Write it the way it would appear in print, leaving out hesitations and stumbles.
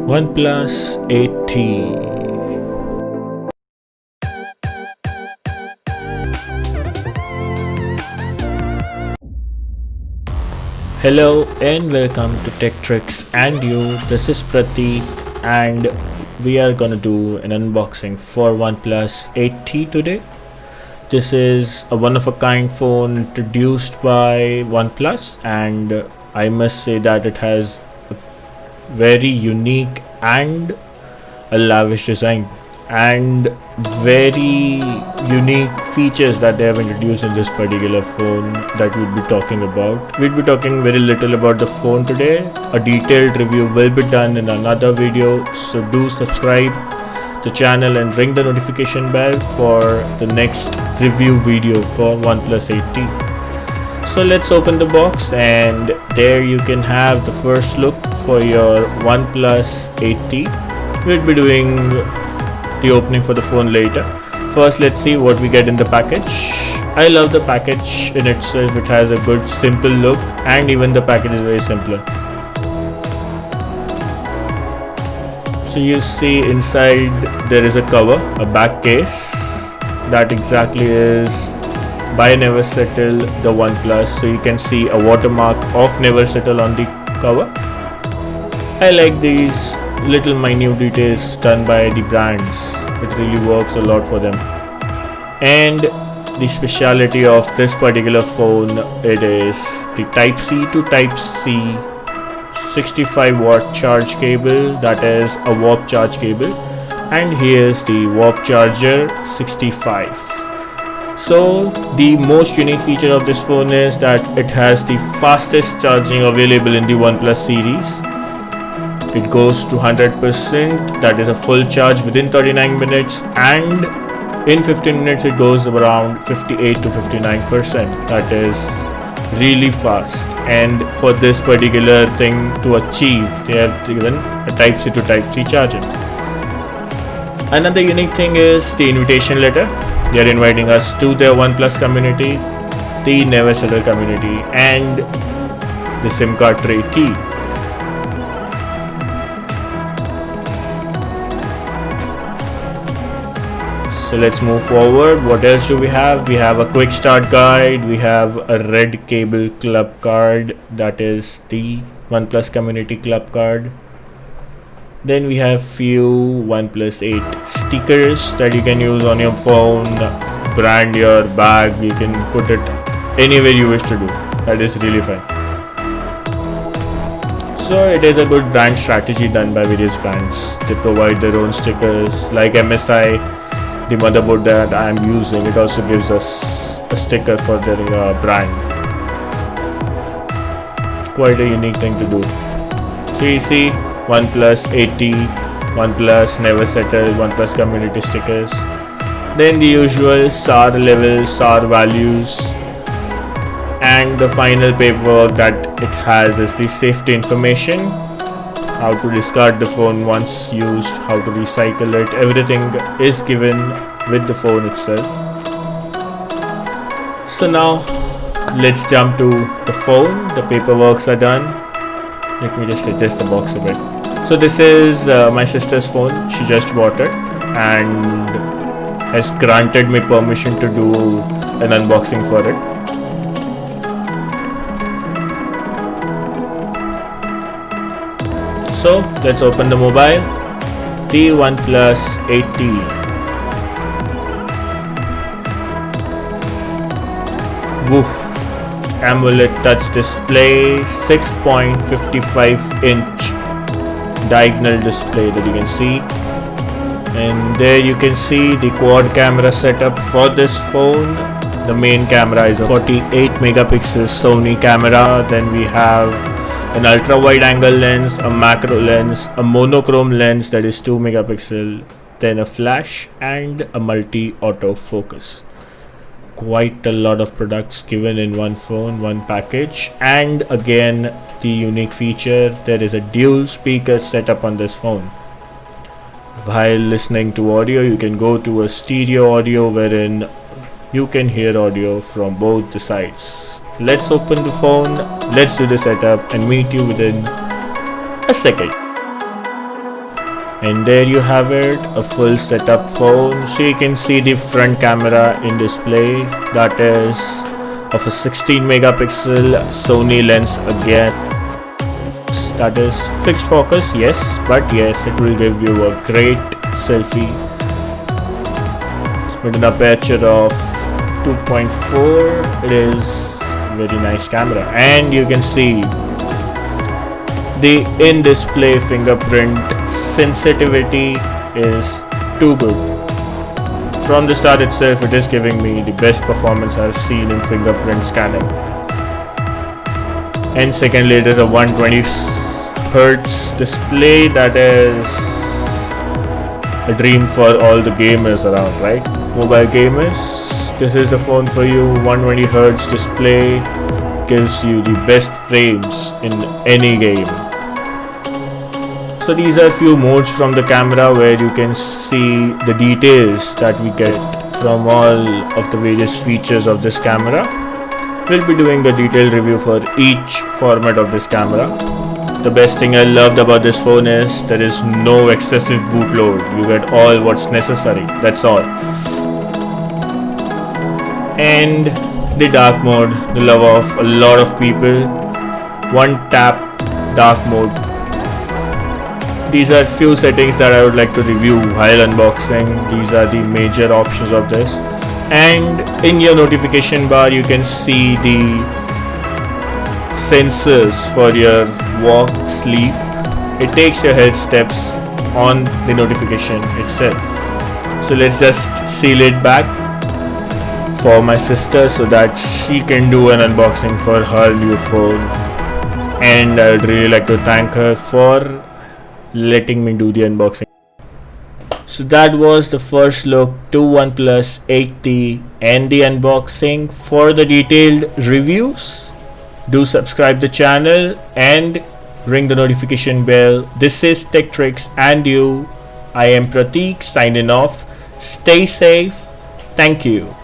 Oneplus 8T. Hello and welcome to Tech Tricks and You. This is Pratik and we are gonna do an unboxing for Oneplus 8T today. This is a one-of-a-kind phone introduced by Oneplus, and I must say that it has a very unique and a lavish design and very unique features that they have introduced in this particular phone that we'll be talking about. We'll be talking very little about the phone today. A detailed review will be done in another video, so do subscribe the channel and ring the notification bell for the next review video for Oneplus 8T. So let's open the box, and there you can have the first look for your Oneplus 8T. We'll be doing the opening for the phone later. First, let's see what we get in the package. I love the package in itself. It has a good simple look, and even the package is very simpler. So you see inside there is a cover, a back case that exactly is by Never Settle the OnePlus. So you can see a watermark of Never Settle on the cover. I like these little minute details done by the brands. It really works a lot for them. And the speciality of this particular phone, it is the Type-C to Type-C 65-watt charge cable, that is a warp charge cable, and here's the warp charger 65. So the most unique feature of this phone is that it has the fastest charging available in the OnePlus series. It goes to 100%, that is a full charge within 39 minutes, and in 15 minutes it goes around 58 to 59%. That is really fast, and for this particular thing to achieve, they have given a Type-C to Type-C charging. Another unique thing is the invitation letter. They are inviting us to their OnePlus community, the Never Settle community, and the SIM card tray key. So let's move forward. What else do we have? We have a quick start guide. We have a red cable club card, that is the OnePlus community club card. Then we have few OnePlus 8 stickers that you can use on your phone, brand your bag, you can put it anywhere you wish to do. That is really fun. So it is a good brand strategy done by various brands. They provide their own stickers, like MSI. The motherboard that I am using, it also gives us a sticker for their brand. Quite a unique thing to do. So you see OnePlus 8T, OnePlus Never Settle, OnePlus community stickers. Then the usual SAR levels, SAR values, and the final paperwork that it has is the safety information. How to discard the phone once used, how to recycle it, everything is given with the phone itself. So now let's jump to the phone. The paperworks are done. Let me just adjust the box a bit. So this is my sister's phone. She just bought it and has granted me permission to do an unboxing for it. So let's open the mobile, the OnePlus 8T. Woof! AMOLED touch display, 6.55 inch diagonal display that you can see. And there you can see the quad camera setup for this phone. The main camera is a 48 megapixel Sony camera. Then we have an ultra wide angle lens, a macro lens, a monochrome lens that is 2 megapixel, then a flash and a multi autofocus. Quite a lot of products given in one phone, one package. And again, the unique feature, there is a dual speaker setup on this phone. While listening to audio, you can go to a stereo audio wherein you can hear audio from both the sides. Let's open the phone, let's do the setup and meet you within a second. And there you have it, a full setup phone. So you can see the front camera in display, that is of a 16 megapixel Sony lens again. That is fixed focus, yes, but yes, it will give you a great selfie with an aperture of 2.4. It is a very nice camera, and you can see the in-display fingerprint sensitivity is too good. From the start itself, it is giving me the best performance I've seen in fingerprint scanning. And secondly, it is a 120 Hz display. That is a dream for all the gamers around, right? Mobile gamers, this is the phone for you. 120 Hz display gives you the best frames in any game. So these are few modes from the camera where you can see the details that we get from all of the various features of this camera. We'll be doing a detailed review for each format of this camera. The best thing I loved about this phone is there is no excessive boot load. You get all what's necessary, that's all. And the dark mode, the love of a lot of people. One tap dark mode. These are few settings that I would like to review while unboxing. These are the major options of this. And in your notification bar, you can see the sensors for your walk, sleep. It takes your health steps on the notification itself. So let's just seal it back for my sister so that she can do an unboxing for her new phone. And I would really like to thank her for letting me do the unboxing. So that was the first look to OnePlus 8T and the unboxing. For the detailed reviews, do subscribe the channel and ring the notification bell. This is Tech Tricks and you. I am Prateek signing off. Stay safe. Thank you.